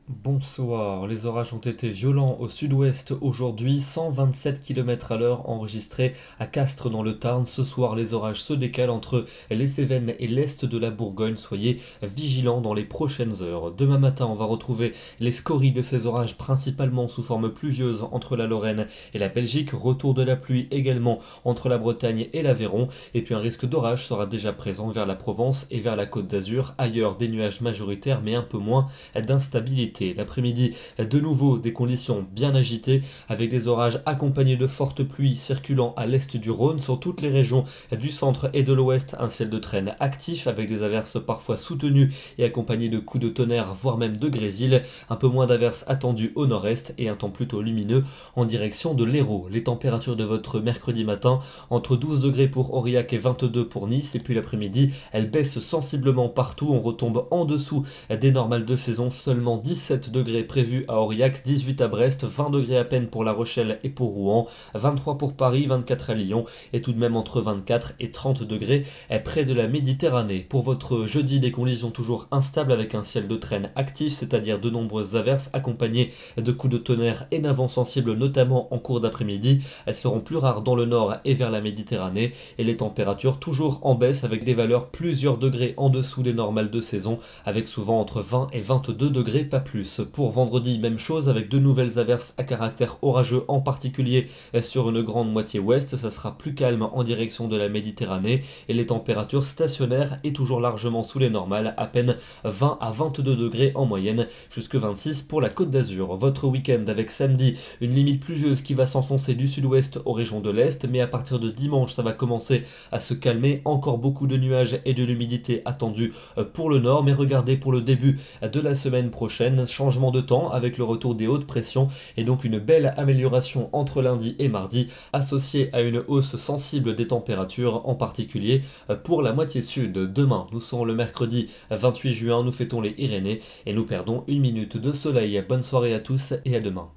Bonsoir, les orages ont été violents au sud-ouest aujourd'hui, 127 km/h enregistrés à Castres dans le Tarn. Ce soir, les orages se décalent entre les Cévennes et l'est de la Bourgogne. Soyez vigilants dans les prochaines heures. Demain matin, on va retrouver les scories de ces orages, principalement sous forme pluvieuse entre la Lorraine et la Belgique. Retour de la pluie également entre la Bretagne et l'Aveyron. Et puis un risque d'orage sera déjà présent vers la Provence et vers la Côte d'Azur. Ailleurs, des nuages majoritaires, mais un peu moins d'instabilité. L'après-midi, de nouveau des conditions bien agitées avec des orages accompagnés de fortes pluies circulant à l'est du Rhône sur toutes les régions du centre et de l'ouest. Un ciel de traîne actif avec des averses parfois soutenues et accompagnées de coups de tonnerre voire même de grésil. Un peu moins d'averses attendues au nord-est et un temps plutôt lumineux en direction de l'Hérault. Les températures de votre mercredi matin entre 12 degrés pour Aurillac et 22 pour Nice, et puis l'après-midi elles baissent sensiblement partout. On retombe en dessous des normales de saison, seulement 17 degrés prévus à Aurillac, 18 à Brest, 20 degrés à peine pour La Rochelle et pour Rouen, 23 pour Paris, 24 à Lyon et tout de même entre 24 et 30 degrés près de la Méditerranée. Pour votre jeudi, des conditions toujours instables avec un ciel de traîne actif, c'est-à-dire de nombreuses averses accompagnées de coups de tonnerre et d'un vent sensible notamment en cours d'après-midi. Elles seront plus rares dans le nord et vers la Méditerranée et les températures toujours en baisse avec des valeurs plusieurs degrés en dessous des normales de saison, avec souvent entre 20 et 22 degrés, pas plus. Pour vendredi, même chose avec de nouvelles averses à caractère orageux, en particulier sur une grande moitié ouest. Ça sera plus calme en direction de la Méditerranée et les températures stationnaires et toujours largement sous les normales, à peine 20 à 22 degrés en moyenne, jusque 26 pour la Côte d'Azur. Votre week-end avec samedi, une limite pluvieuse qui va s'enfoncer du sud-ouest aux régions de l'est, mais à partir de dimanche, ça va commencer à se calmer. Encore beaucoup de nuages et de l'humidité attendus pour le nord, mais regardez pour le début de la semaine prochaine, changement de temps avec le retour des hautes pressions et donc une belle amélioration entre lundi et mardi, associée à une hausse sensible des températures, en particulier pour la moitié sud. Demain, nous serons le mercredi 28 juin, nous fêtons les Irénées et nous perdons une minute de soleil. Bonne soirée à tous et à demain.